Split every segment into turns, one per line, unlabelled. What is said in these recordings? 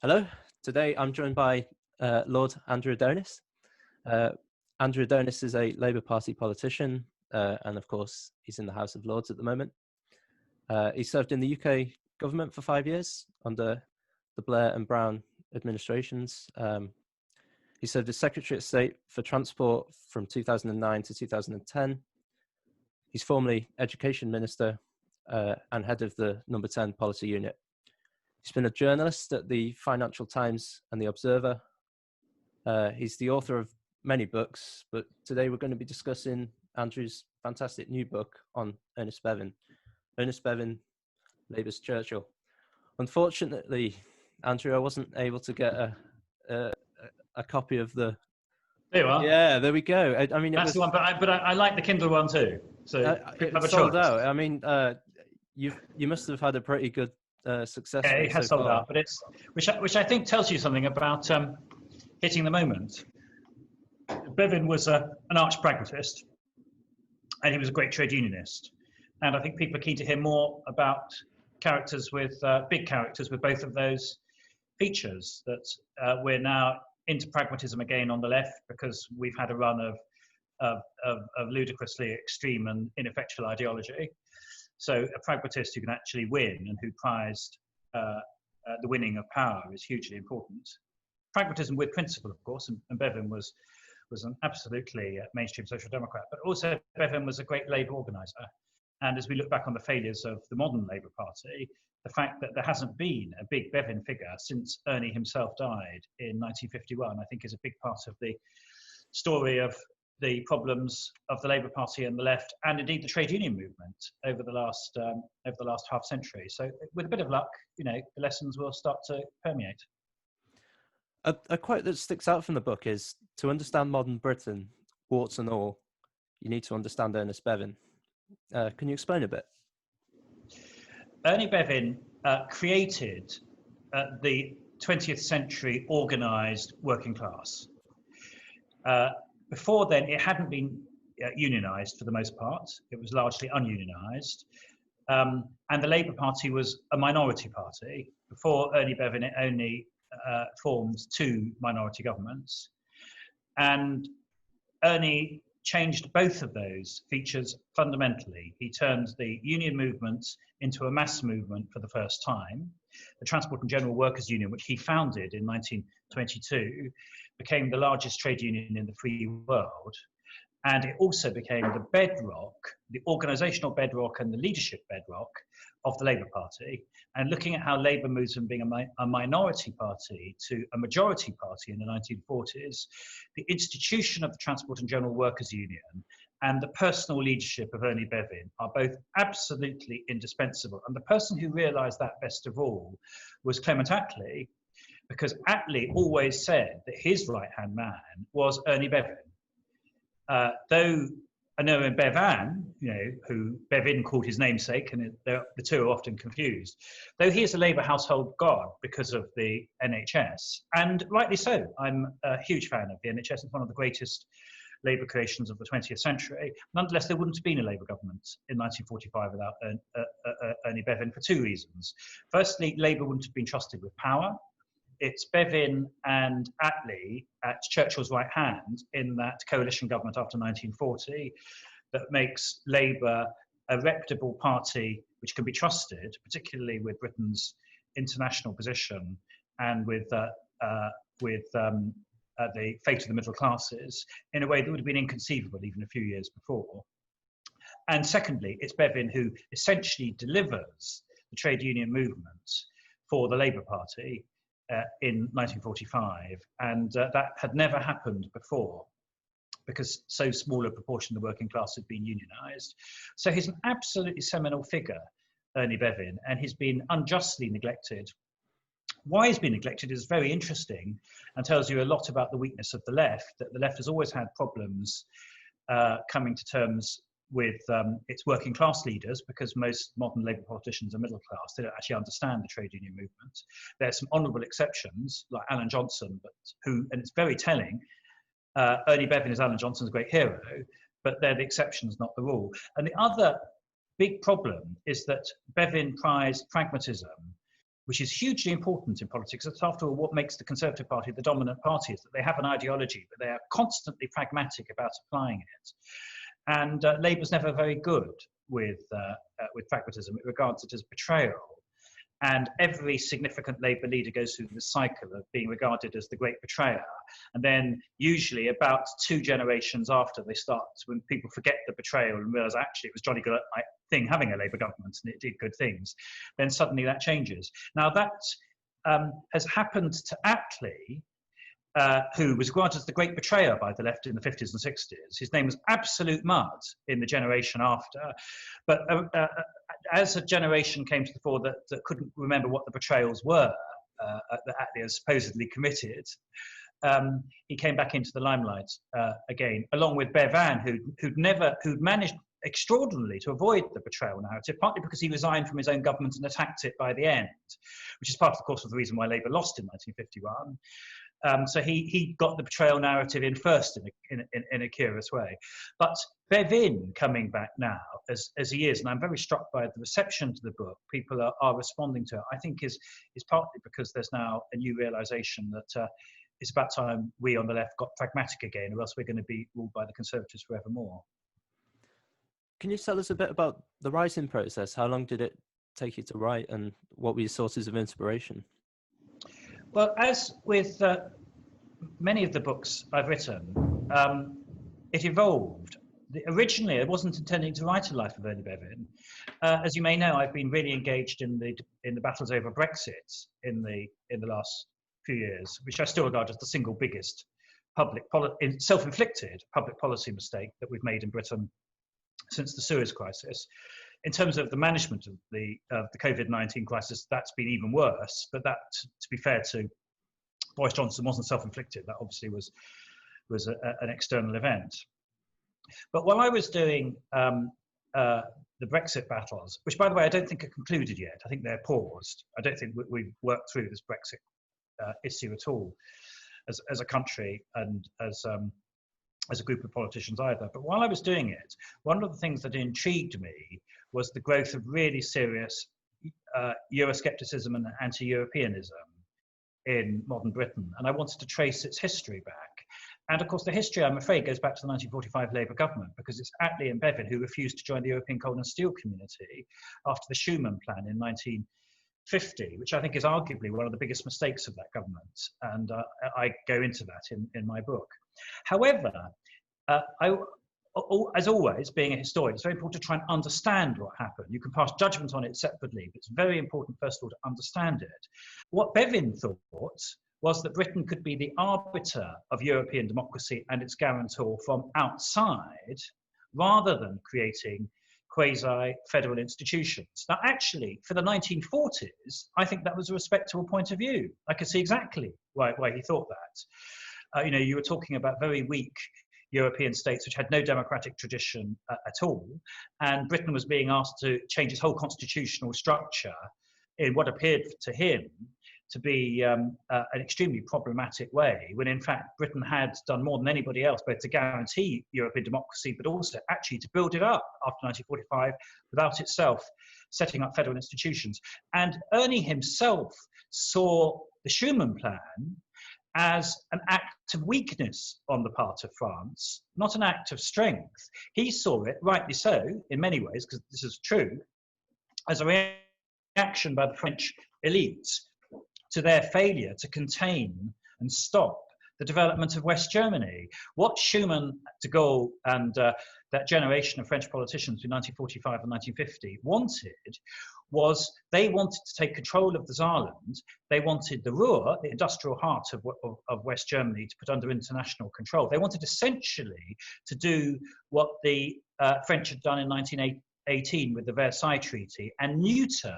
Hello. Today I'm joined by Lord Adonis. Andrew Adonis is a Labour Party politician, and of course he's in the House of Lords at the moment. He served in the UK government for 5 years under the Blair and Brown administrations. He served as Secretary of State for Transport from 2009 to 2010. He's formerly Education Minister and head of the No. 10 Policy Unit. He's been a journalist at the Financial Times and the Observer. He's the author of many books, but today we're going to be discussing Andrew's fantastic new book on Ernest Bevin, Ernest Bevin, Labour's Churchill. Unfortunately, Andrew, I wasn't able to get a copy of the...
There you are.
Yeah, there we go. I mean,
that's the one, but I like the Kindle one too. So
it's sold out. I mean, you must have had a pretty good success.
Yeah, it has
so
sold
far.
out, but it's which I think tells you something about hitting the moment. Bevin was an arch pragmatist, and he was a great trade unionist. And I think people are keen to hear more about characters with big characters with both of those features. That we're now into pragmatism again on the left because we've had a run of ludicrously extreme and ineffectual ideology. So a pragmatist who can actually win and who prized the winning of power is hugely important. Pragmatism with principle, of course, and Bevin was an absolutely mainstream social democrat, but also Bevin was a great Labour organiser. And as we look back on the failures of the modern Labour Party, the fact that there hasn't been a big Bevin figure since Ernie himself died in 1951, I think is a big part of the story of the problems of the Labour Party and the left, and indeed the trade union movement over the last half century. So, with a bit of luck, the lessons will start to permeate.
A quote that sticks out from the book is, "To understand modern Britain, warts and all, you need to understand Ernest Bevin." Can you explain a bit?
Ernie Bevin created the 20th century organised working class. Before then, it hadn't been unionised for the most part. It was largely ununionised. And the Labour Party was a minority party. Before Ernie Bevin, it only formed 2 minority governments. And Ernie changed both of those features fundamentally. He turned the union movement into a mass movement for the first time. The Transport and General Workers Union, which he founded in 1922, became the largest trade union in the free world. And it also became the bedrock, the organisational bedrock and the leadership bedrock of the Labour Party. And looking at how Labour moves from being a minority party to a majority party in the 1940s, the institution of the Transport and General Workers Union and the personal leadership of Ernie Bevin are both absolutely indispensable. And the person who realised that best of all was Clement Attlee, because Attlee always said that his right-hand man was Ernie Bevin. Though I know in Bevin, who Bevin called his namesake, and the two are often confused, though he is a Labour household god because of the NHS, and rightly so. I'm a huge fan of the NHS. It's one of the greatest Labour creations of the 20th century. Nonetheless, there wouldn't have been a Labour government in 1945 without Ernie Bevin for 2 reasons. Firstly, Labour wouldn't have been trusted with power. It's Bevin and Attlee at Churchill's right hand in that coalition government after 1940 that makes Labour a reputable party which can be trusted, particularly with Britain's international position and with the fate of the middle classes, in a way that would have been inconceivable even a few years before. And secondly, it's Bevin who essentially delivers the trade union movement for the Labour Party in 1945, and that had never happened before because so small a proportion of the working class had been unionised. So he's an absolutely seminal figure, Ernie Bevin, and he's been unjustly neglected. Why he's been neglected is very interesting and tells you a lot about the weakness of the left, that the left has always had problems coming to terms with its working class leaders, because most modern Labour politicians are middle class. They don't actually understand the trade union movement. There's some honourable exceptions, like Alan Johnson, and it's very telling, Ernie Bevin is Alan Johnson's great hero, but they're the exceptions, not the rule. And the other big problem is that Bevin prized pragmatism which is hugely important in politics. It's after all what makes the Conservative Party the dominant party, is that they have an ideology, but they are constantly pragmatic about applying it. And Labour's never very good with pragmatism. It regards it as betrayal. And every significant Labour leader goes through this cycle of being regarded as the great betrayer. And then usually about 2 generations after they start, when people forget the betrayal and realise actually it was jolly good thing having a Labour government and it did good things, then suddenly that changes. Now that has happened to Attlee, who was regarded as the great betrayer by the left in the 50s and 60s. His name was absolute mud in the generation after. But as a generation came to the fore that couldn't remember what the betrayals were that Attlee has supposedly committed, he came back into the limelight again, along with Bevin, who'd managed extraordinarily to avoid the betrayal narrative, partly because he resigned from his own government and attacked it by the end, which is part, of course, of the reason why Labour lost in 1951. So he got the betrayal narrative in first in a curious way. But Bevin coming back now as he is, and I'm very struck by the reception to the book people are responding to it, I think is partly because there's now a new realisation that it's about time we on the left got pragmatic again, or else we're going to be ruled by the Conservatives forevermore.
Can you tell us a bit about the writing process? How long did it take you to write, and what were your sources of inspiration?
Well, as with many of the books I've written, it evolved. Originally, I wasn't intending to write a life of Ernest Bevin. As you may know, I've been really engaged in the battles over Brexit in the last few years, which I still regard as the single biggest self-inflicted public policy mistake that we've made in Britain since the Suez crisis. In terms of the management of the COVID-19 crisis, that's been even worse. But that, to be fair to Boris Johnson, wasn't self-inflicted. That obviously was an external event. But while I was doing the Brexit battles, which, by the way, I don't think are concluded yet. I think they're paused. I don't think we've worked through this Brexit issue at all as a country and as a group of politicians either. But while I was doing it, one of the things that intrigued me was the growth of really serious Euroscepticism and anti-Europeanism in modern Britain. And I wanted to trace its history back. And of course, the history, I'm afraid, goes back to the 1945 Labour government, because it's Attlee and Bevin who refused to join the European Coal and Steel Community after the Schuman Plan in 1950, which I think is arguably one of the biggest mistakes of that government. And I go into that in my book. However, as always, being a historian, it's very important to try and understand what happened. You can pass judgment on it separately, but it's very important, first of all, to understand it. What Bevin thought was that Britain could be the arbiter of European democracy and its guarantor from outside, rather than creating quasi-federal institutions. Now, actually, for the 1940s, I think that was a respectable point of view. I could see exactly why he thought that. You were talking about very weak European states which had no democratic tradition at all, and Britain was being asked to change its whole constitutional structure in what appeared to him to be an extremely problematic way, when in fact Britain had done more than anybody else, both to guarantee European democracy, but also actually to build it up after 1945 without itself setting up federal institutions. And Ernie himself saw the Schuman Plan as an act of weakness on the part of France, not an act of strength. He saw it, rightly so, in many ways, because this is true, as a reaction by the French elites to their failure to contain and stop the development of West Germany. What Schuman, de Gaulle, and that generation of French politicians between 1945 and 1950 wanted was they wanted to take control of the Saarland. They wanted the Ruhr, the industrial heart of West Germany, to put under international control. They wanted essentially to do what the French had done in 1918 with the Versailles Treaty and neuter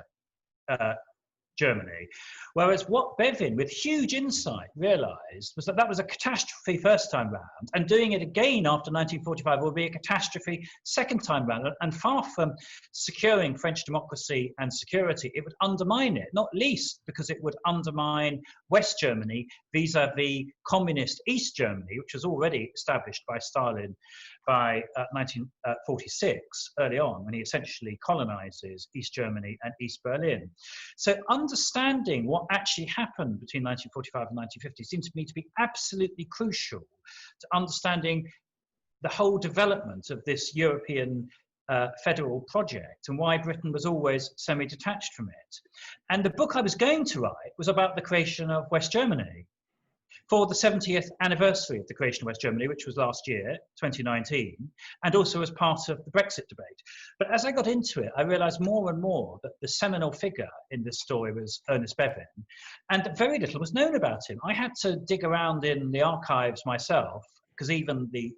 Germany. Whereas what Bevin, with huge insight, realised was that that was a catastrophe first time round, and doing it again after 1945 will be a catastrophe second time round. And far from securing French democracy and security, it would undermine it, not least because it would undermine West Germany vis-à-vis communist East Germany, which was already established by Stalin by 1946, early on, when he essentially colonizes East Germany and East Berlin. So understanding what actually happened between 1945 and 1950 seems to me to be absolutely crucial to understanding the whole development of this European federal project and why Britain was always semi-detached from it. And the book I was going to write was about the creation of West Germany for the 70th anniversary of the creation of West Germany, which was last year, 2019, and also as part of the Brexit debate. But as I got into it, I realized more and more that the seminal figure in this story was Ernest Bevin, and that very little was known about him. I had to dig around in the archives myself, because even the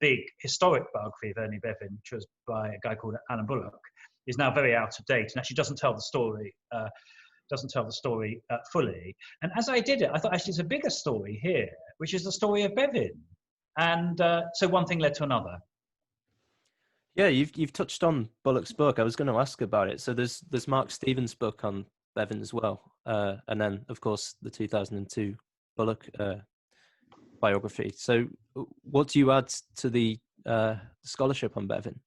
big historic biography of Ernest Bevin, which was by a guy called Alan Bullock, is now very out of date and actually doesn't tell the story fully. And as I did it, I thought actually it's a bigger story here, which is the story of Bevin. And so one thing led to another.
Yeah, you've touched on Bullock's book. I was going to ask about it. So there's Mark Stevens' book on Bevin as well, and then of course the 2002 Bullock biography. So what do you add to the scholarship on Bevin?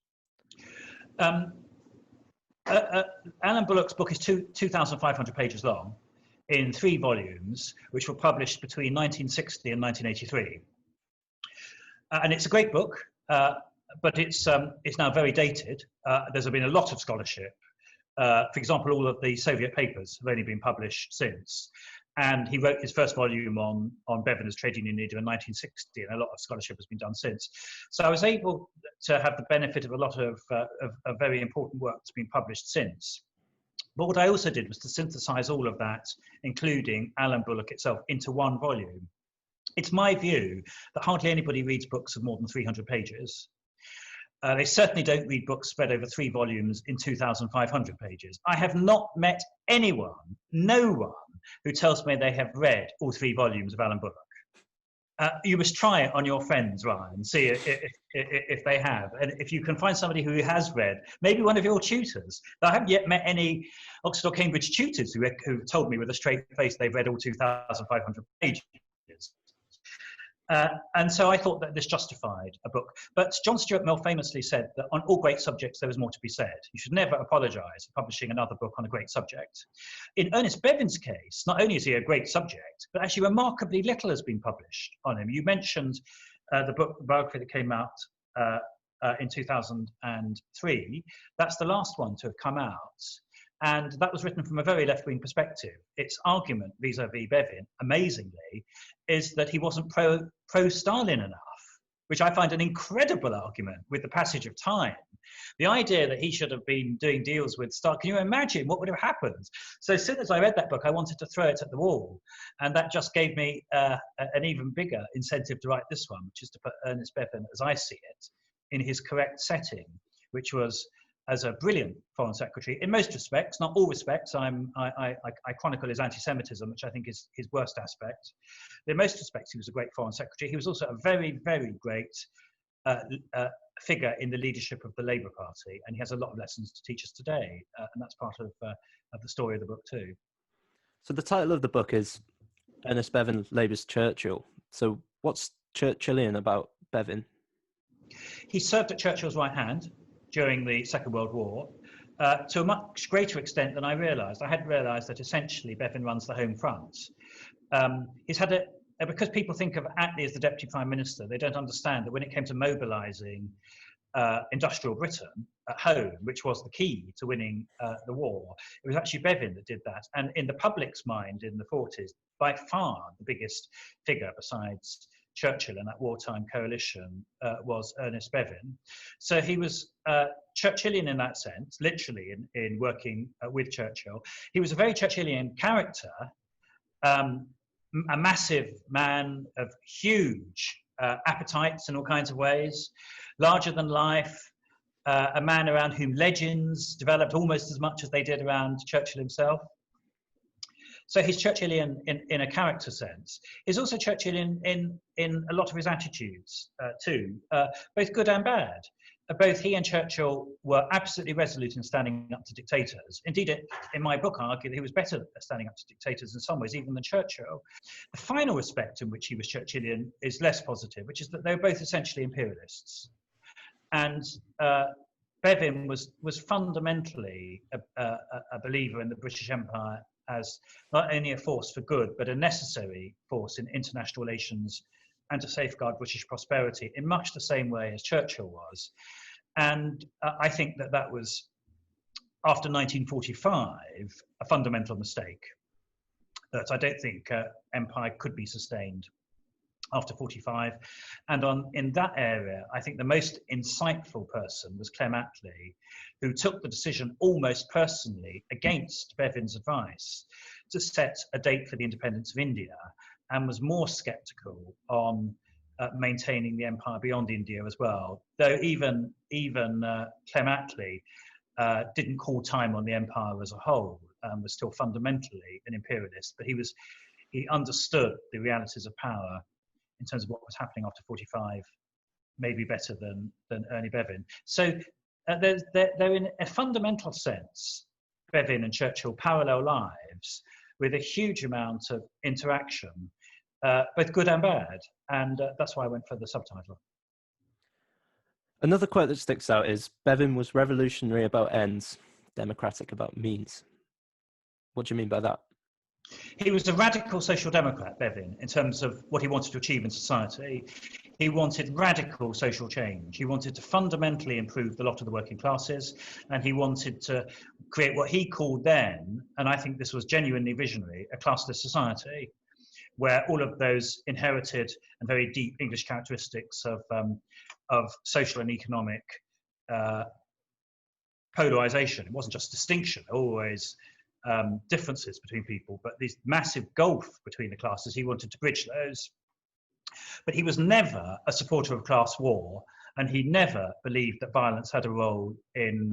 Alan Bullock's book is 2,500 pages long in 3 volumes, which were published between 1960 and 1983. And it's a great book, but it's now very dated. There's been a lot of scholarship. For example, all of the Soviet papers have only been published since. And he wrote his first volume on Bevin as trade union leader in 1960, and a lot of scholarship has been done since. So I was able to have the benefit of a lot of very important work that's been published since. But what I also did was to synthesize all of that, including Alan Bullock itself, into one volume. It's my view that hardly anybody reads books of more than 300 pages. They certainly don't read books spread over 3 volumes in 2,500 pages. I have not met anyone, no one, who tells me they have read all 3 volumes of Alan Bullock. You must try it on your friends, Ryan, see if they have. And if you can find somebody who has read, maybe one of your tutors. I haven't yet met any Oxford or Cambridge tutors who told me with a straight face they've read all 2,500 pages. And so I thought that this justified a book. But John Stuart Mill famously said that on all great subjects, there was more to be said. You should never apologize for publishing another book on a great subject. In Ernest Bevin's case, not only is he a great subject, but actually remarkably little has been published on him. You mentioned the biography that came out in 2003. That's the last one to have come out. And that was written from a very left-wing perspective. Its argument vis-a-vis Bevin, amazingly, is that he wasn't pro-Stalin enough, which I find an incredible argument with the passage of time. The idea that he should have been doing deals with Stalin, can you imagine what would have happened? So as soon as I read that book, I wanted to throw it at the wall. And that just gave me an even bigger incentive to write this one, which is to put Ernest Bevin, as I see it, in his correct setting, which was as a brilliant foreign secretary in most respects, not all respects. I chronicle his anti-Semitism, which I think is his worst aspect. In most respects, he was a great foreign secretary. He was also a very, very great figure in the leadership of the Labour Party, and he has a lot of lessons to teach us today, and that's part of the story of the book too.
So the title of the book is Ernest Bevin, Labour's Churchill. So what's Churchillian about Bevin?
He served at Churchill's right hand during the Second World War, to a much greater extent than I realised. I hadn't realised that essentially Bevin runs the home front. He's had because people think of Attlee as the Deputy Prime Minister, they don't understand that when it came to mobilising industrial Britain at home, which was the key to winning the war, it was actually Bevin that did that. And in the public's mind in the 40s, by far the biggest figure besides Churchill and that wartime coalition was Ernest Bevin. So he was Churchillian in that sense, literally in working with Churchill. He was a very Churchillian character, a massive man of huge appetites in all kinds of ways, larger than life, a man around whom legends developed almost as much as they did around Churchill himself. So he's Churchillian in a character sense. He's also Churchillian in a lot of his attitudes too, both good and bad. both he and Churchill were absolutely resolute in standing up to dictators. Indeed, in my book, I argue that he was better at standing up to dictators in some ways, even than Churchill. The final respect in which he was Churchillian is less positive, which is that they were both essentially imperialists. And Bevin was fundamentally a believer in the British Empire as not only a force for good, but a necessary force in international relations and to safeguard British prosperity in much the same way as Churchill was. And I think that was, after 1945, a fundamental mistake, that I don't think empire could be sustained after 45. And in that area, I think the most insightful person was Clement Attlee, who took the decision almost personally against Bevin's advice to set a date for the independence of India, and was more sceptical on maintaining the empire beyond India as well. Though even Clement Attlee didn't call time on the empire as a whole, was still fundamentally an imperialist, but he understood the realities of power in terms of what was happening after 45, maybe better than Ernie Bevin. So they're in a fundamental sense, Bevin and Churchill, parallel lives with a huge amount of interaction, both good and bad. And that's why I went for the subtitle.
Another quote that sticks out is, Bevin was revolutionary about ends, democratic about means. What do you mean by that?
He was a radical social democrat, Bevin, in terms of what he wanted to achieve in society. He wanted radical social change. He wanted to fundamentally improve the lot of the working classes, and he wanted to create what he called then, and I think this was genuinely visionary, a classless society, where all of those inherited and very deep English characteristics of social and economic polarization. It wasn't just distinction, always differences between people, but this massive gulf between the classes. He wanted to bridge those. But he was never a supporter of class war, and he never believed that violence had a role in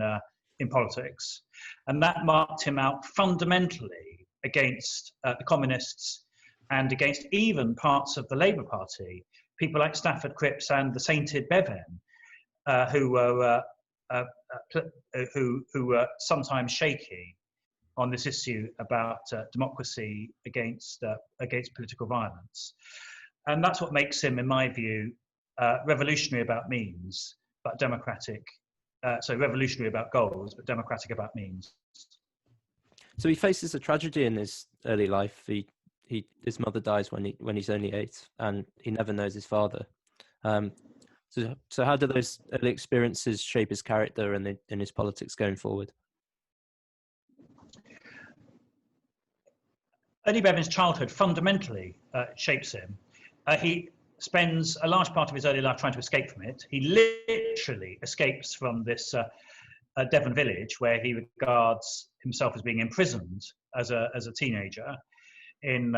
politics. And that marked him out fundamentally against the communists and against even parts of the Labour Party, people like Stafford Cripps and the sainted Bevin, who were sometimes shaky on this issue about democracy against political violence. And that's what makes him, in my view, revolutionary about means, but democratic. So revolutionary about goals, but democratic about means.
So he faces a tragedy in his early life. His mother dies when he's only 8, and he never knows his father. So how do those early experiences shape his character and in his politics going forward?
Ernie Bevin's childhood fundamentally shapes him. He spends a large part of his early life trying to escape from it. He literally escapes from this Devon village where he regards himself as being imprisoned as a teenager in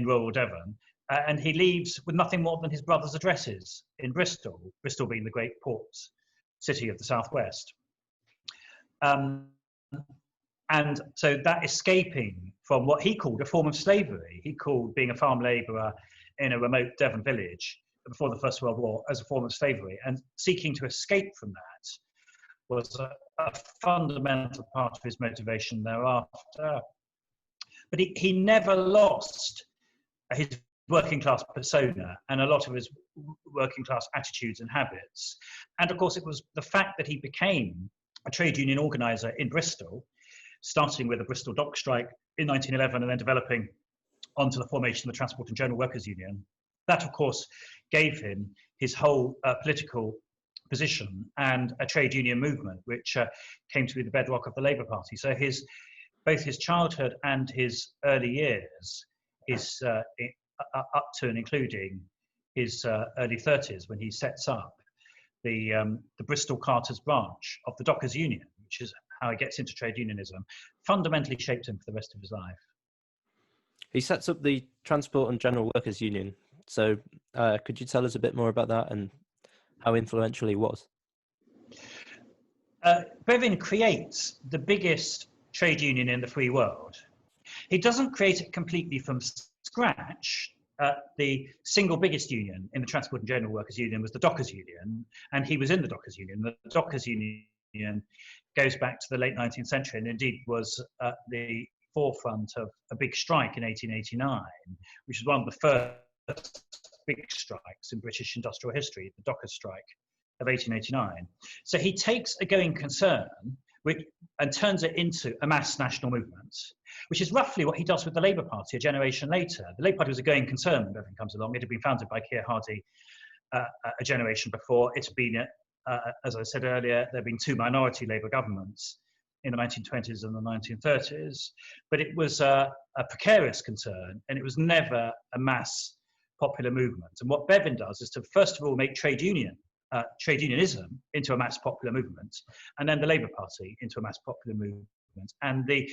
rural Devon. And he leaves with nothing more than his brother's addresses in Bristol, Bristol being the great port city of the southwest. And so that escaping from what he called a form of slavery, he called being a farm labourer in a remote Devon village before the First World War as a form of slavery, and seeking to escape from that was a fundamental part of his motivation thereafter. But he never lost his working class persona and a lot of his working class attitudes and habits. And of course, it was the fact that he became a trade union organizer in Bristol, starting with the Bristol dock strike in 1911 and then developing onto the formation of the Transport and General Workers Union. That, of course, gave him his whole political position and a trade union movement, which came to be the bedrock of the Labour Party. So both his childhood and his early years, up to and including his early 30s, when he sets up the Bristol Carters branch of the Dockers Union, which is how he gets into trade unionism, fundamentally shaped him for the rest of his life.
He sets up the Transport and General Workers Union. So could you tell us a bit more about that and how influential he was?
Bevin creates the biggest trade union in the free world. He doesn't create it completely from scratch. the single biggest union in the Transport and General Workers Union was the Dockers Union, and he was in the Dockers Union. The Dockers Union goes back to the late 19th century and indeed was at the forefront of a big strike in 1889, which was one of the first big strikes in British industrial history, the Dockers strike of 1889. So he takes a going concern and turns it into a mass national movement, which is roughly what he does with the Labour Party a generation later. The Labour Party was a going concern when Bevin comes along. It had been founded by Keir Hardie a generation before. It's been, as I said earlier, there have been two minority Labour governments in the 1920s and the 1930s, but it was a precarious concern, and it was never a mass popular movement. And what Bevin does is to first of all make trade unionism into a mass popular movement, and then the Labour Party into a mass popular movement. And the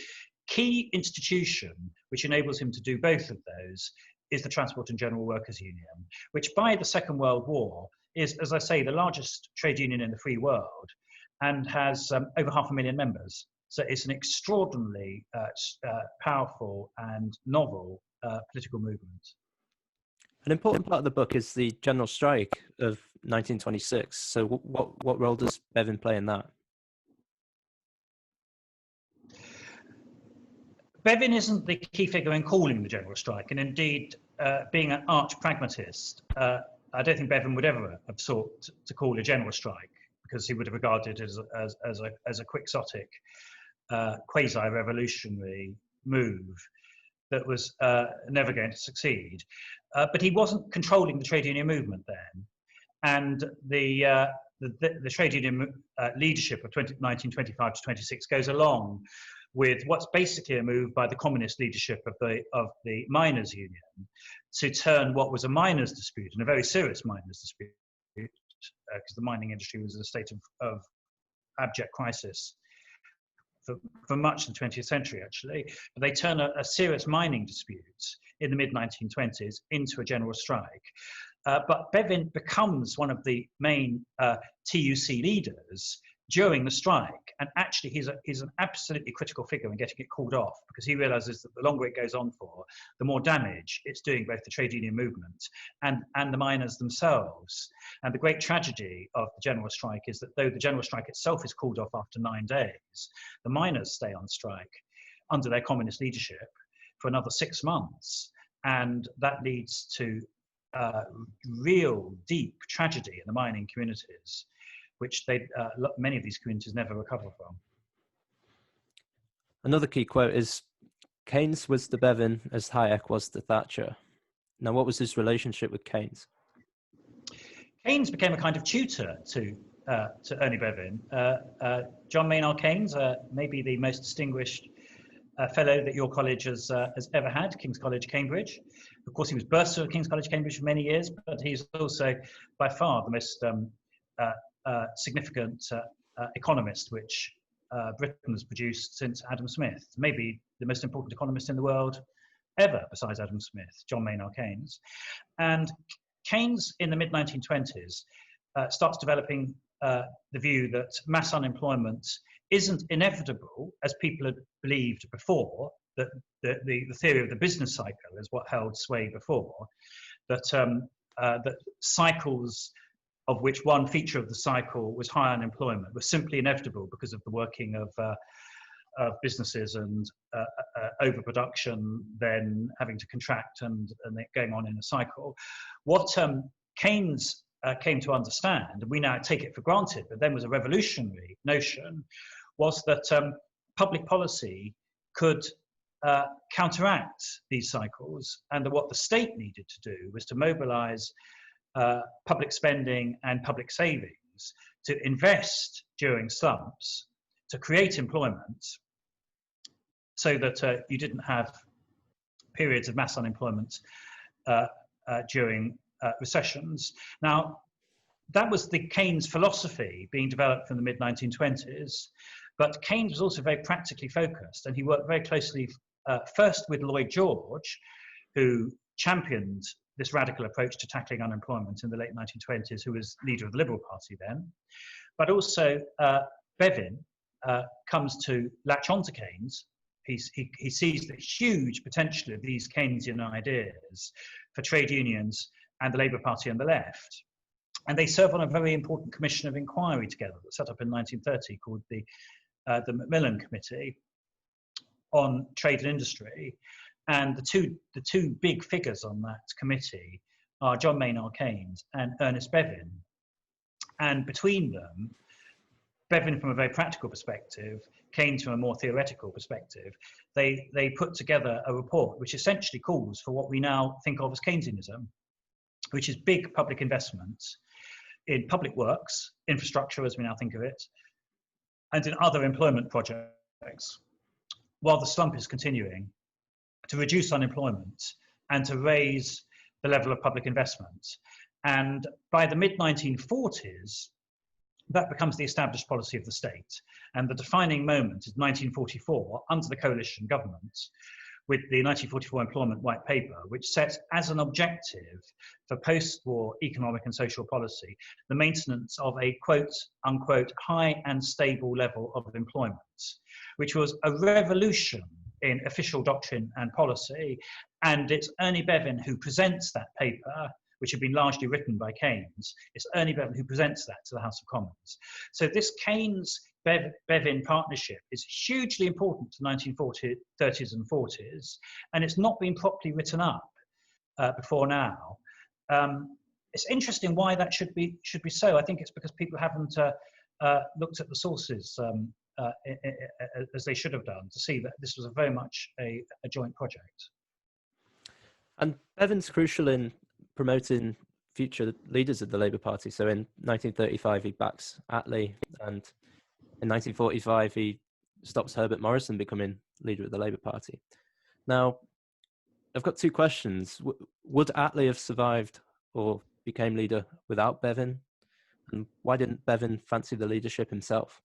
key institution which enables him to do both of those is the Transport and General Workers Union, which by the Second World War is, as I say, the largest trade union in the free world and has over 500,000 members. So it's an extraordinarily powerful and novel political movement.
An important part of the book is the general strike of 1926. So what role does Bevin play in that?
Bevin isn't the key figure in calling the general strike, and indeed, being an arch pragmatist, I don't think Bevin would ever have sought to call a general strike, because he would have regarded it as a quixotic, quasi-revolutionary move that was never going to succeed. But he wasn't controlling the trade union movement then, and the trade union leadership of 1925 to 26 goes along with what's basically a move by the communist leadership of the miners' union to turn what was a miners' dispute, and a very serious miners' dispute, because the mining industry was in a state of abject crisis for much of the 20th century, actually. But they turn a serious mining dispute in the mid-1920s into a general strike. But Bevin becomes one of the main TUC leaders during the strike, and actually he's an absolutely critical figure in getting it called off, because he realizes that the longer it goes on for, the more damage it's doing both the trade union movement and the miners themselves. And the great tragedy of the general strike is that though the general strike itself is called off after 9 days, the miners stay on strike under their communist leadership for another 6 months, and that leads to real deep tragedy in the mining communities, which many of these communities never recover from.
Another key quote is, Keynes was to Bevin as Hayek was to Thatcher. Now, what was his relationship with Keynes?
Keynes became a kind of tutor to Ernie Bevin. John Maynard Keynes, maybe the most distinguished fellow that your college has ever had, King's College, Cambridge. Of course, he was bursar at King's College, Cambridge for many years, but he's also by far the most significant economist which Britain has produced since Adam Smith, maybe the most important economist in the world ever besides Adam Smith, John Maynard Keynes. And Keynes in the mid-1920s starts developing the view that mass unemployment isn't inevitable, as people had believed before, that the theory of the business cycle is what held sway before, that cycles of which one feature of the cycle was high unemployment was simply inevitable because of the working of businesses and overproduction, then having to contract and going on in a cycle. What Keynes came to understand, and we now take it for granted, but then was a revolutionary notion, was that public policy could counteract these cycles, and that what the state needed to do was to mobilize public spending and public savings to invest during slumps, to create employment, so that you didn't have periods of mass unemployment during recessions. Now, that was the Keynes philosophy being developed from the mid-1920s, but Keynes was also very practically focused, and he worked very closely first with Lloyd George, who championed this radical approach to tackling unemployment in the late 1920s, who was leader of the Liberal Party then. But also Bevin comes to latch on to Keynes. He sees the huge potential of these Keynesian ideas for trade unions and the Labour Party on the left. And they serve on a very important commission of inquiry together that was set up in 1930 called the Macmillan Committee on Trade and Industry. And the two big figures on that committee are John Maynard Keynes and Ernest Bevin. And between them, Bevin from a very practical perspective, Keynes from a more theoretical perspective, they put together a report which essentially calls for what we now think of as Keynesianism, which is big public investments in public works, infrastructure as we now think of it, and in other employment projects, while the slump is continuing, to reduce unemployment and to raise the level of public investment. And by the mid-1940s, that becomes the established policy of the state. And the defining moment is 1944, under the coalition government, with the 1944 Employment White Paper, which sets as an objective for post-war economic and social policy the maintenance of a quote unquote high and stable level of employment, which was a revolution in official doctrine and policy. And it's Ernie Bevin who presents that paper, which had been largely written by Keynes. It's Ernie Bevin who presents that to the House of Commons. So this Keynes-Bevin partnership is hugely important to the 1930s and 40s, and it's not been properly written up before now. It's interesting why that should be so. I think it's because people haven't looked at the sources as they should have done to see that this was very much a joint project.
And Bevin's crucial in promoting future leaders of the Labour Party. So in 1935, he backs Attlee, and in 1945, he stops Herbert Morrison becoming leader of the Labour Party. Now, I've got two questions. Would Attlee have survived or became leader without Bevin? And why didn't Bevin fancy the leadership himself?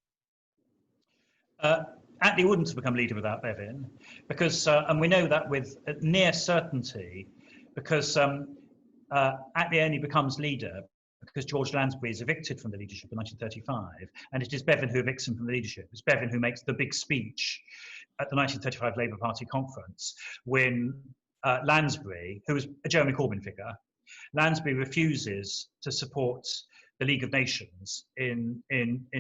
Attlee wouldn't have become leader without Bevin, because, and we know that with near certainty, because Attlee only becomes leader because George Lansbury is evicted from the leadership in 1935, and it is Bevin who evicts him from the leadership. It's Bevin who makes the big speech at the 1935 Labour Party conference when Lansbury, who was a Jeremy Corbyn figure, Lansbury refuses to support the League of Nations in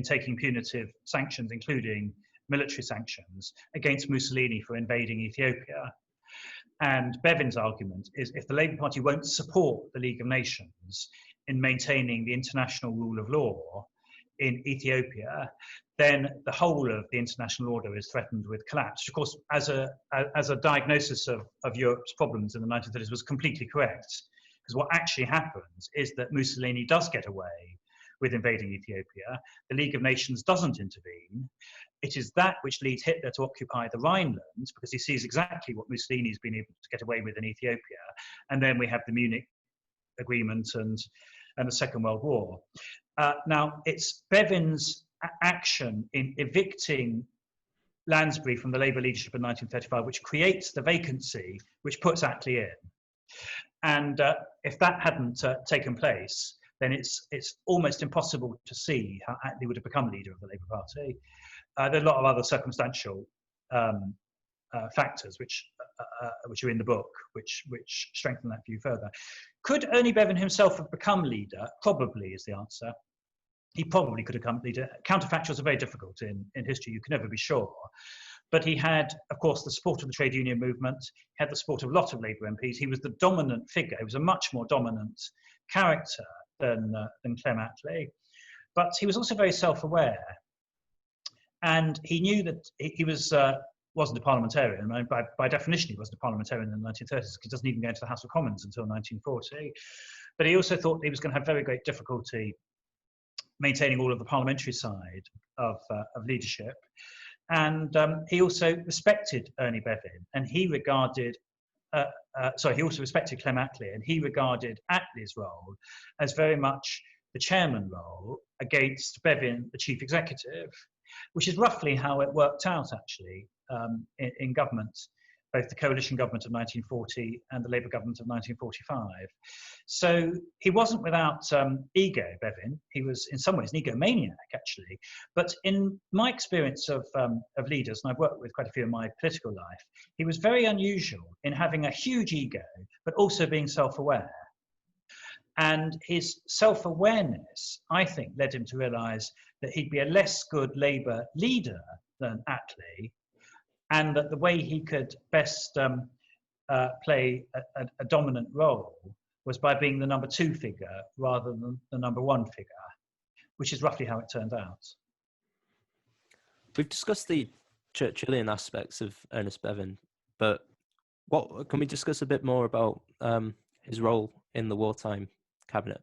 taking punitive sanctions, including military sanctions, against Mussolini for invading Ethiopia. And Bevin's argument is if the Labour Party won't support the League of Nations in maintaining the international rule of law in Ethiopia, then the whole of the international order is threatened with collapse. Of course, as a diagnosis of Europe's problems in the 1930s was completely correct, because what actually happens is that Mussolini does get away with invading Ethiopia. The League of Nations doesn't intervene. It is that which leads Hitler to occupy the Rhineland, because he sees exactly what Mussolini's been able to get away with in Ethiopia. And then we have the Munich Agreement and the Second World War. Now, it's Bevin's action in evicting Lansbury from the Labour leadership in 1935 which creates the vacancy which puts Attlee in. And if that hadn't taken place, then it's almost impossible to see how Attlee would have become leader of the Labour Party. There are a lot of other circumstantial factors which are in the book, which strengthen that view further. Could Ernie Bevin himself have become leader? Probably is the answer. He probably could have become leader. Counterfactuals are very difficult in history, you can never be sure. But he had, of course, the support of the trade union movement. He had the support of a lot of Labour MPs. He was the dominant figure. He was a much more dominant character than Clement Attlee. But he was also very self-aware. And he knew that he wasn't a parliamentarian. I mean, by definition, he wasn't a parliamentarian in the 1930s, because he doesn't even go into the House of Commons until 1940. But he also thought he was going to have very great difficulty maintaining all of the parliamentary side of leadership. And he also respected Ernie Bevin, and he regarded, he also respected Clement Attlee, and he regarded Attlee's role as very much the chairman role against Bevin, the chief executive, which is roughly how it worked out, actually, in government both the coalition government of 1940 and the Labour government of 1945. So he wasn't without ego, Bevin. He was in some ways an egomaniac, actually. But in my experience of leaders, and I've worked with quite a few in my political life, he was very unusual in having a huge ego, but also being self-aware. And his self-awareness, I think, led him to realise that he'd be a less good Labour leader than Attlee, and that the way he could best play a dominant role was by being the number 2 figure rather than the number 1 figure, which is roughly how it turned out.
We've discussed the Churchillian aspects of Ernest Bevin, but what can we discuss a bit more about his role in the wartime cabinet?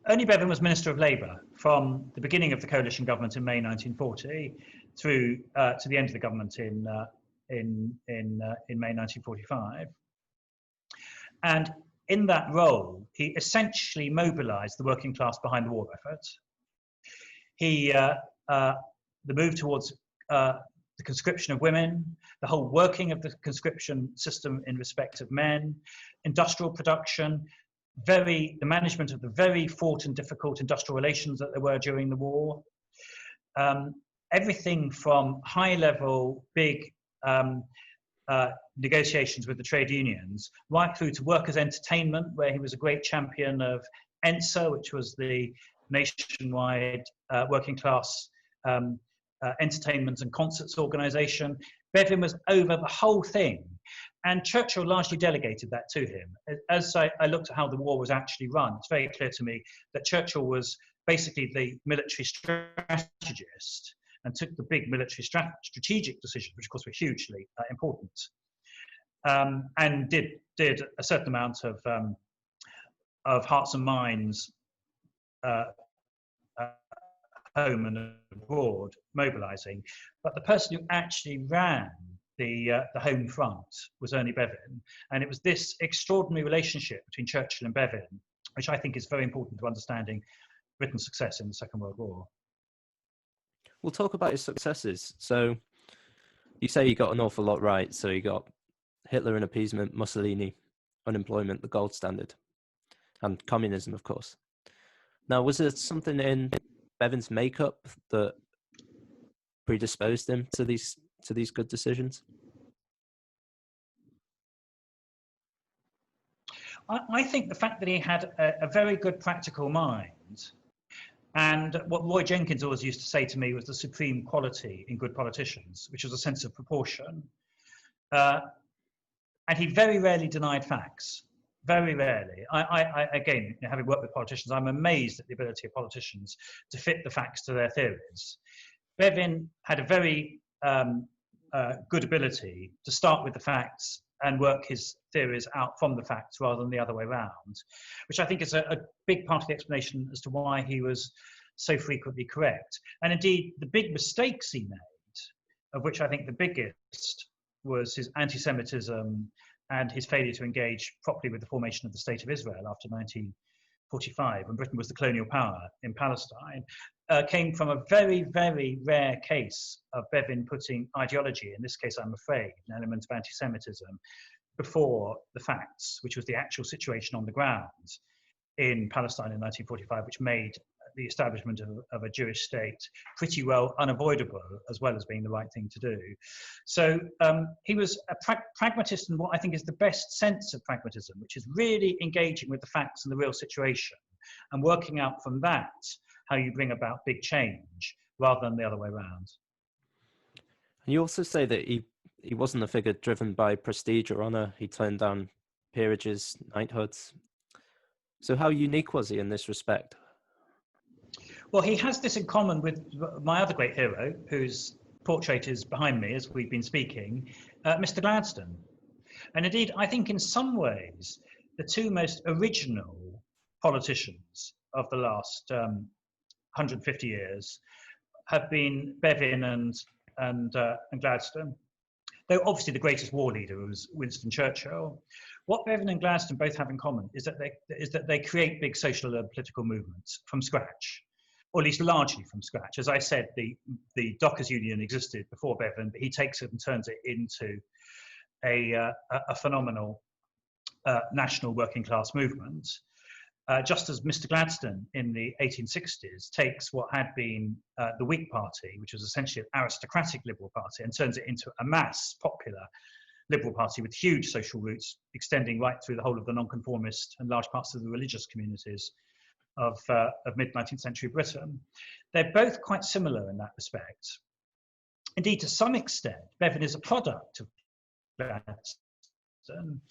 Ernest Bevin was Minister of Labour from the beginning of the coalition government in May 1940 through to the end of the government in May 1945. And in that role, he essentially mobilised the working class behind the war effort. He the move towards the conscription of women, the whole working of the conscription system in respect of men, industrial production, the management of the very fraught and difficult industrial relations that there were during the war. Everything from high-level, big negotiations with the trade unions, right through to workers' entertainment, where he was a great champion of ENSA, which was the nationwide working class entertainment and concerts organisation. Bevin was over the whole thing. And Churchill largely delegated that to him. As I looked at how the war was actually run, it's very clear to me that Churchill was basically the military strategist and took the big military strategic decisions, which of course were hugely important, and did a certain amount of hearts and minds home and abroad mobilising. But the person who actually ran the home front was Ernest Bevin, and it was this extraordinary relationship between Churchill and Bevin, which I think is very important to understanding Britain's success in the Second World War.
We'll talk about his successes. So you say he got an awful lot right. So he got Hitler and appeasement, Mussolini, unemployment, the gold standard, and communism, of course. Now, was there something in Bevin's makeup that predisposed him to these good decisions?
I think the fact that he had a very good practical mind, and what Roy Jenkins always used to say to me was the supreme quality in good politicians, which was a sense of proportion. And he very rarely denied facts. Very rarely. I again, having worked with politicians, I'm amazed at the ability of politicians to fit the facts to their theories. Bevin had a very good ability to start with the facts and work his theories out from the facts rather than the other way around, which I think is a big part of the explanation as to why he was so frequently correct. And indeed, the big mistakes he made, of which I think the biggest was his anti-Semitism and his failure to engage properly with the formation of the State of Israel after 1945, when Britain was the colonial power in Palestine, came from a very, very rare case of Bevin putting ideology, in this case, I'm afraid, an element of anti-Semitism, before the facts, which was the actual situation on the ground in Palestine in 1945, which made the establishment of a Jewish state pretty well unavoidable, as well as being the right thing to do. So he was a pragmatist in what I think is the best sense of pragmatism, which is really engaging with the facts and the real situation and working out from that how you bring about big change rather than the other way around.
And you also say that he wasn't a figure driven by prestige or honour. He turned down peerages, knighthoods. So how unique was he in this respect?
Well, he has this in common with my other great hero, whose portrait is behind me as we've been speaking, Mr. Gladstone. And indeed, I think in some ways, the two most original politicians of the last 150 years have been Bevin and Gladstone. Though obviously the greatest war leader was Winston Churchill. What Bevin and Gladstone both have in common is that they create big social and political movements from scratch. or at least largely from scratch. As I said, the Dockers Union existed before Bevin, but he takes it and turns it into a phenomenal national working class movement. Just as Mr. Gladstone in the 1860s takes what had been the Whig Party, which was essentially an aristocratic Liberal Party, and turns it into a mass popular Liberal Party with huge social roots extending right through the whole of the nonconformist and large parts of the religious communities of mid-19th century Britain. They're both quite similar in that respect. Indeed, to some extent, Bevin is a product of Gladstone,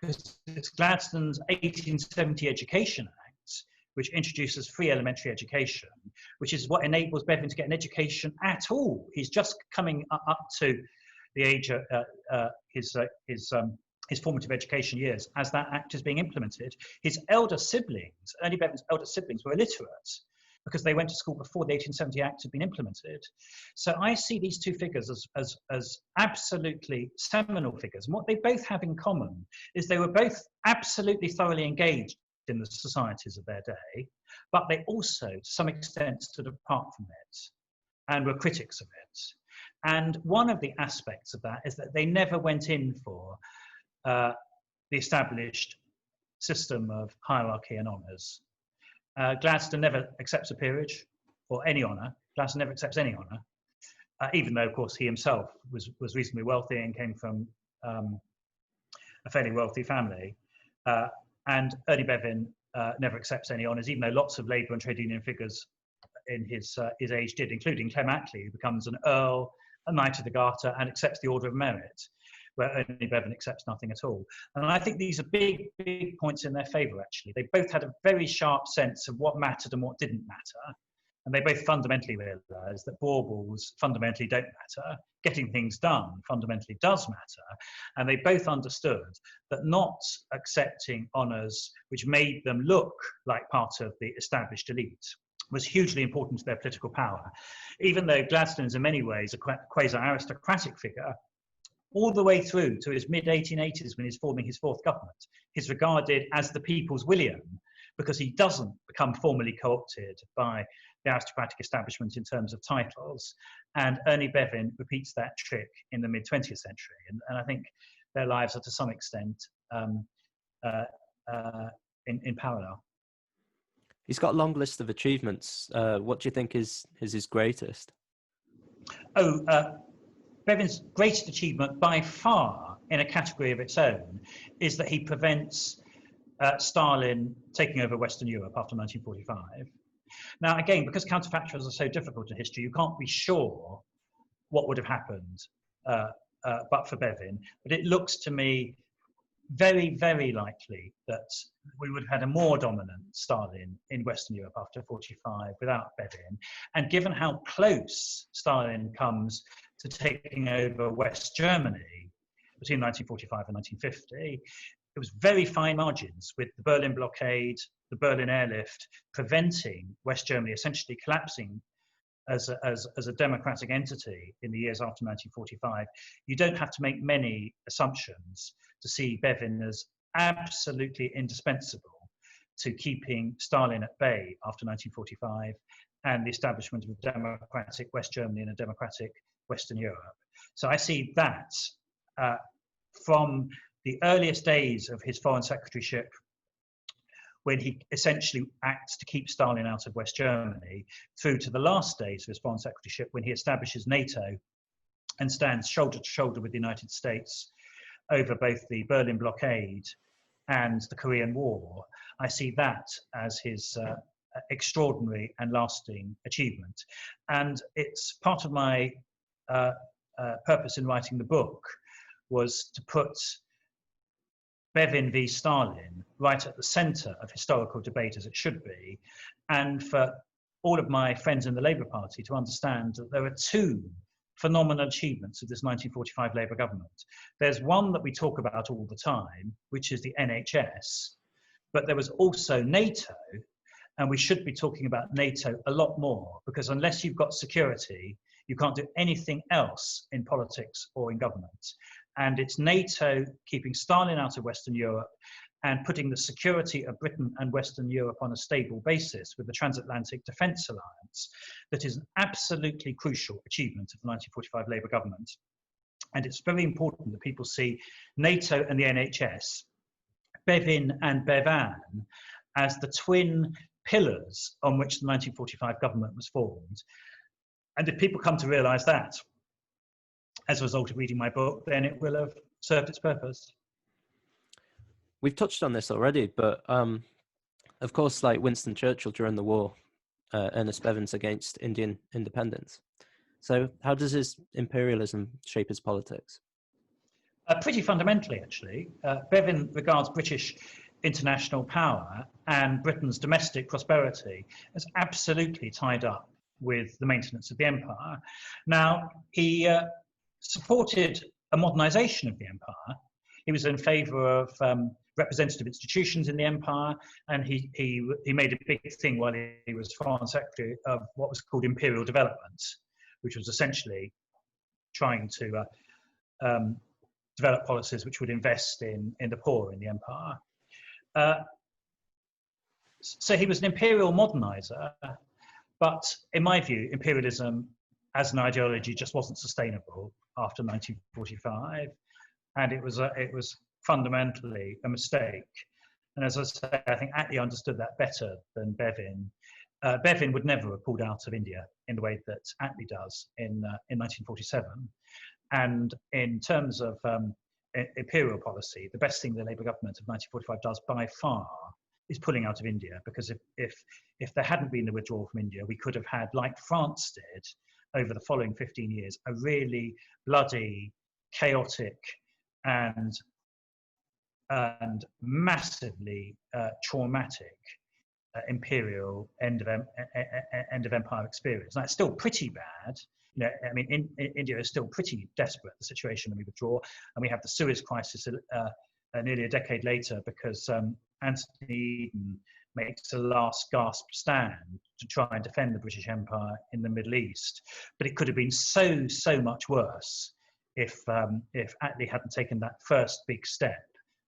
because it's Gladstone's 1870 Education Act, which introduces free elementary education, which is what enables Bevin to get an education at all. He's just coming up to the age of his formative education years as that act is being implemented. His elder siblings, Ernie Bevin's elder siblings, were illiterate because they went to school before the 1870 Act had been implemented. So I see these two figures as absolutely seminal figures. And what they both have in common is they were both absolutely thoroughly engaged in the societies of their day, but they also, to some extent, stood apart from it and were critics of it. And one of the aspects of that is that they never went in for the established system of hierarchy and honours. Gladstone never accepts a peerage or any honour. Gladstone never accepts any honour, even though, of course, he himself was reasonably wealthy and came from a fairly wealthy family. And Ernie Bevin never accepts any honours, even though lots of Labour and trade union figures in his age did, including Clement Attlee, who becomes an Earl, a Knight of the Garter, and accepts the Order of Merit, where Ernie Bevin accepts nothing at all. And I think these are big, big points in their favour, actually. They both had a very sharp sense of what mattered and what didn't matter. And they both fundamentally realised that baubles fundamentally don't matter. Getting things done fundamentally does matter. And they both understood that not accepting honours which made them look like part of the established elite was hugely important to their political power. Even though Gladstone is in many ways a quasi-aristocratic figure, all the way through to his mid-1880s when he's forming his fourth government, he's regarded as the people's William, because he doesn't become formally co-opted by the aristocratic establishment in terms of titles. And Ernie Bevin repeats that trick in the mid-20th century. And I think their lives are to some extent in parallel.
He's got a long list of achievements. What do you think is his greatest?
Bevin's greatest achievement by far, in a category of its own, is that he prevents Stalin taking over Western Europe after 1945. Now, again, because counterfactuals are so difficult in history, you can't be sure what would have happened but for Bevin. But it looks to me very, very likely that we would have had a more dominant Stalin in Western Europe after 45 without Bevin. And given how close Stalin comes to taking over West Germany between 1945 and 1950, it was very fine margins, with the Berlin blockade, the Berlin airlift, preventing West Germany essentially collapsing as a democratic entity in the years after 1945. You don't have to make many assumptions to see Bevin as absolutely indispensable to keeping Stalin at bay after 1945 and the establishment of a democratic West Germany and a democratic Western Europe. So I see that from the earliest days of his foreign secretaryship, when he essentially acts to keep Stalin out of West Germany, through to the last days of his foreign secretaryship, when he establishes NATO and stands shoulder to shoulder with the United States over both the Berlin blockade and the Korean War. I see that as his extraordinary and lasting achievement. And it's part of my purpose in writing the book was to put Bevin v. Stalin right at the centre of historical debate, as it should be, and for all of my friends in the Labour Party to understand that there are two phenomenal achievements of this 1945 Labour government. There's one that we talk about all the time, which is the NHS, but there was also NATO, and we should be talking about NATO a lot more, because unless you've got security, you can't do anything else in politics or in government. And it's NATO keeping Stalin out of Western Europe and putting the security of Britain and Western Europe on a stable basis with the transatlantic defence alliance that is an absolutely crucial achievement of the 1945 Labour government. And it's very important that people see NATO and the NHS, Bevin and Bevin, as the twin pillars on which the 1945 government was formed. And if people come to realise that as a result of reading my book, then it will have served its purpose.
We've touched on this already, but of course, like Winston Churchill during the war, Ernest Bevins against Indian independence. So how does his imperialism shape his politics?
Pretty fundamentally, actually. Bevin regards British international power and Britain's domestic prosperity as absolutely tied up with the maintenance of the empire. Now, he supported a modernisation of the empire. He was in favour of representative institutions in the empire, and he made a big thing while he was Foreign Secretary of what was called imperial development, which was essentially trying to develop policies which would invest in the poor in the empire. So he was an imperial moderniser, but in my view, imperialism as an ideology just wasn't sustainable after 1945, and it was fundamentally a mistake. And as I say, I think Attlee understood that better than Bevin. Bevin would never have pulled out of India in the way that Attlee does in 1947. And in terms of imperial policy, the best thing the Labour government of 1945 does by far is pulling out of India, because if there hadn't been the withdrawal from India, we could have had, like France did over the following 15 years, a really bloody, chaotic, and massively traumatic imperial end of empire experience. Now, it's still pretty bad. You know, I mean, India is still pretty desperate, the situation when we withdraw, and we have the Suez crisis nearly a decade later, because Anthony Eden makes a last gasp stand to try and defend the British Empire in the Middle East. But it could have been so much worse if Attlee hadn't taken that first big step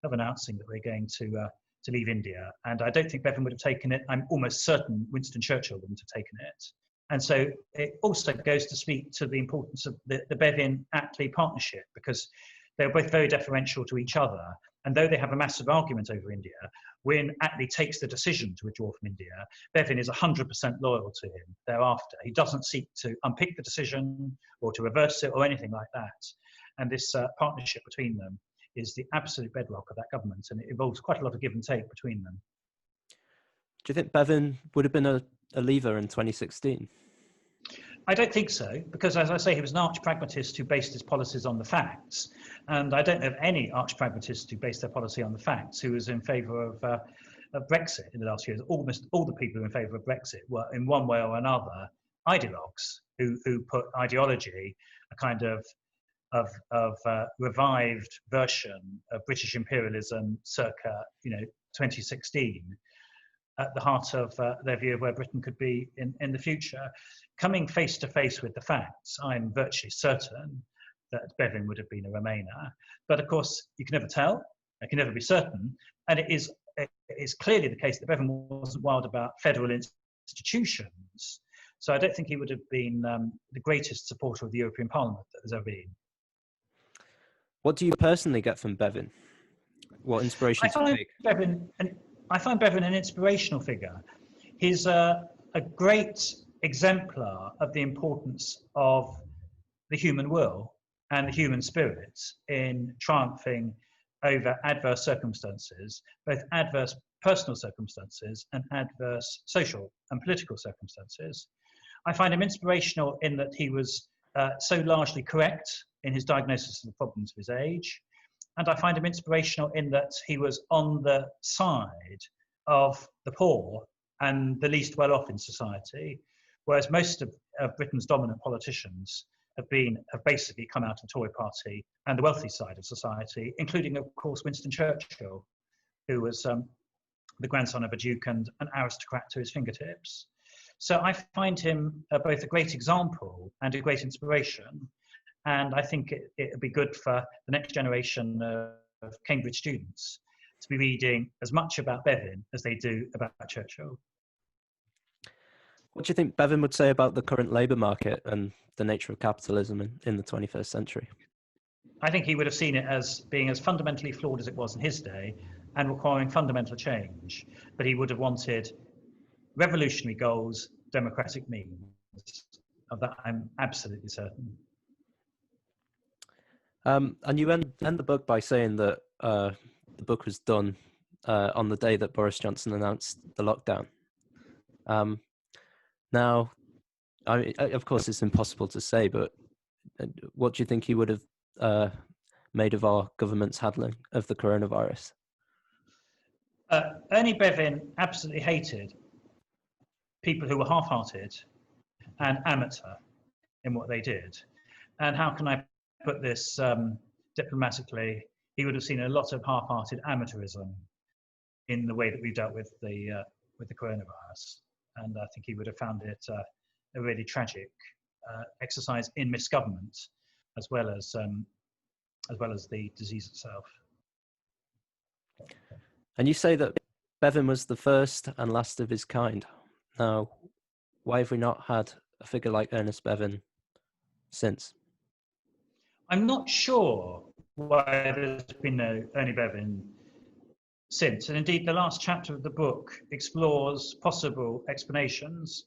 of announcing that we're going to leave India. And I don't think Bevin would have taken it. I'm almost certain Winston Churchill wouldn't have taken it. And so it also goes to speak to the importance of the Bevin-Attlee partnership, because they're both very deferential to each other. And though they have a massive argument over India, when Attlee takes the decision to withdraw from India, Bevin is 100% loyal to him thereafter. He doesn't seek to unpick the decision or to reverse it or anything like that. And this partnership between them is the absolute bedrock of that government, and it involves quite a lot of give and take between them.
Do you think Bevin would have been a leaver in 2016?
I don't think so, because, as I say, he was an arch-pragmatist who based his policies on the facts, and I don't know of any arch-pragmatists who based their policy on the facts who was in favour of Brexit in the last years. Almost all the people who were in favour of Brexit were, in one way or another, ideologues who put ideology, a kind of revived version of British imperialism circa 2016, at the heart of their view of where Britain could be in the future. Coming face to face with the facts, I'm virtually certain that Bevin would have been a Remainer. But of course, you can never tell, I can never be certain. And it is clearly the case that Bevin wasn't wild about federal institutions. So I don't think he would have been the greatest supporter of the European Parliament that there's ever been.
What do you personally get from Bevin? What inspiration do you take?
I find Bevin an inspirational figure. He's a great exemplar of the importance of the human will and the human spirit in triumphing over adverse circumstances, both adverse personal circumstances and adverse social and political circumstances. I find him inspirational in that he was so largely correct in his diagnosis of the problems of his age. And I find him inspirational in that he was on the side of the poor and the least well off in society, whereas most of Britain's dominant politicians have basically come out of the Tory party and the wealthy side of society, including, of course, Winston Churchill, who was the grandson of a duke and an aristocrat to his fingertips. So I find him both a great example and a great inspiration. And I think it would be good for the next generation of Cambridge students to be reading as much about Bevin as they do about Churchill.
What do you think Bevin would say about the current labour market and the nature of capitalism in the 21st century?
I think he would have seen it as being as fundamentally flawed as it was in his day and requiring fundamental change. But he would have wanted revolutionary goals, democratic means. Of that, I'm absolutely certain.
And you end the book by saying that the book was done on the day that Boris Johnson announced the lockdown. Now, of course, it's impossible to say, but what do you think he would have made of our government's handling of the coronavirus?
Ernie Bevin absolutely hated people who were half-hearted and amateur in what they did. And how can I put this diplomatically? He would have seen a lot of half-hearted amateurism in the way that we've dealt with the coronavirus. And I think he would have found it a really tragic exercise in misgovernment, as well as the disease itself.
And you say that Bevin was the first and last of his kind. Now, why have we not had a figure like Ernest Bevin since?
I'm not sure why there's been no Ernie Bevin since. And indeed, the last chapter of the book explores possible explanations.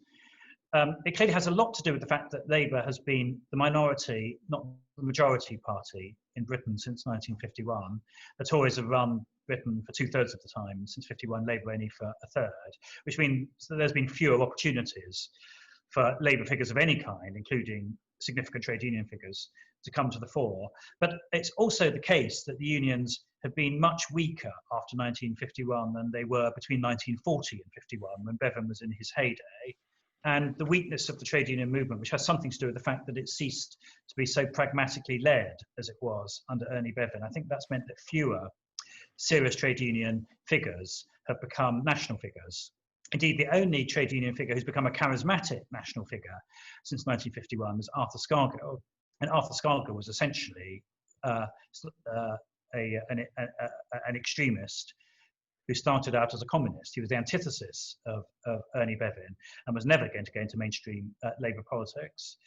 It clearly has a lot to do with the fact that Labour has been the minority, not the majority party in Britain since 1951. The Tories have run Britain for 2/3 of the time since 51, Labour only for 1/3, which means that there's been fewer opportunities for Labour figures of any kind, including significant trade union figures, to come to the fore. But it's also the case that the unions have been much weaker after 1951 than they were between 1940 and 51, when Bevin was in his heyday. And the weakness of the trade union movement, which has something to do with the fact that it ceased to be so pragmatically led as it was under Ernie Bevin, I think that's meant that fewer serious trade union figures have become national figures. Indeed, the only trade union figure who's become a charismatic national figure since 1951 was Arthur Scargill. And Arthur Scargill was essentially an extremist who started out as a communist. He was the antithesis of Ernie Bevin and was never going to go into mainstream Labour politics.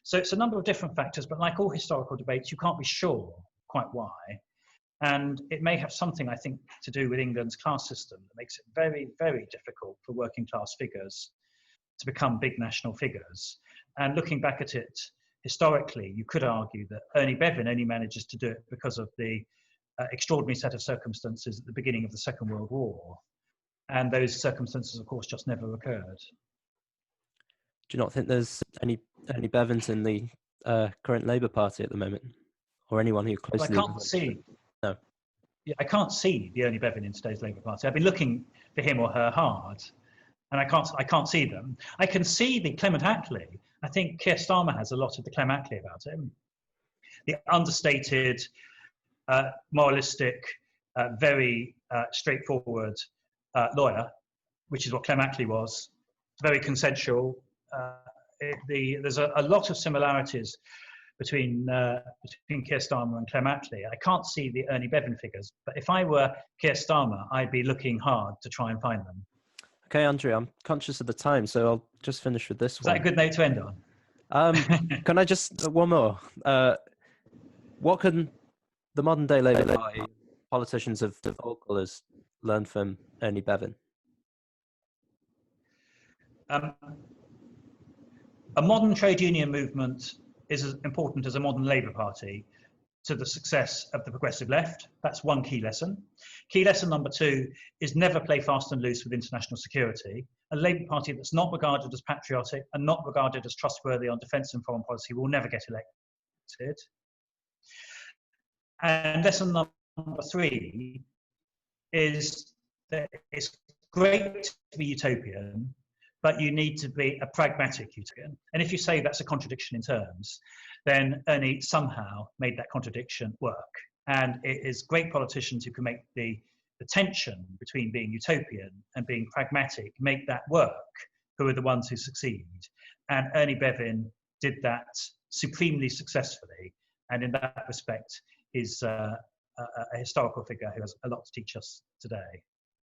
So it's a number of different factors, but like all historical debates, you can't be sure quite why. And it may have something, I think, to do with England's class system that makes it very, very difficult for working class figures to become big national figures. And looking back at it historically, you could argue that Ernie Bevin only manages to do it because of the extraordinary set of circumstances at the beginning of the Second World War. And those circumstances, of course, just never occurred.
Do you not think there's any Bevins in the current Labour Party at the moment? Or anyone who closely...
Well, I can't see.
No.
Yeah, I can't see the Ernie Bevin in today's Labour Party. I've been looking for him or her hard, and I can't see them. I can see the Clement Attlee. I think Keir Starmer has a lot of the Clement Attlee about him. The understated, moralistic, very straightforward lawyer, which is what Clement Attlee was. Very consensual. There's a lot of similarities between Keir Starmer and Clement Attlee. I can't see the Ernie Bevin figures, but if I were Keir Starmer, I'd be looking hard to try and find them.
Okay, Andrew, I'm conscious of the time, so I'll just finish with this one.
Is that a good note to end on?
Can I just, one more. What can the modern day Labour Party politicians of all colours learn from Ernie Bevin?
A modern trade union movement is as important as a modern Labour Party to the success of the progressive left. That's one key lesson. Key lesson number 2 is never play fast and loose with international security. A Labour Party that's not regarded as patriotic and not regarded as trustworthy on defence and foreign policy will never get elected. And lesson number 3 is that it's great to be utopian, but you need to be a pragmatic utopian. And if you say that's a contradiction in terms, then Ernie somehow made that contradiction work. And it is great politicians who can make the tension between being utopian and being pragmatic, make that work, who are the ones who succeed. And Ernie Bevin did that supremely successfully. And in that respect, his a historical figure who has a lot to teach us today.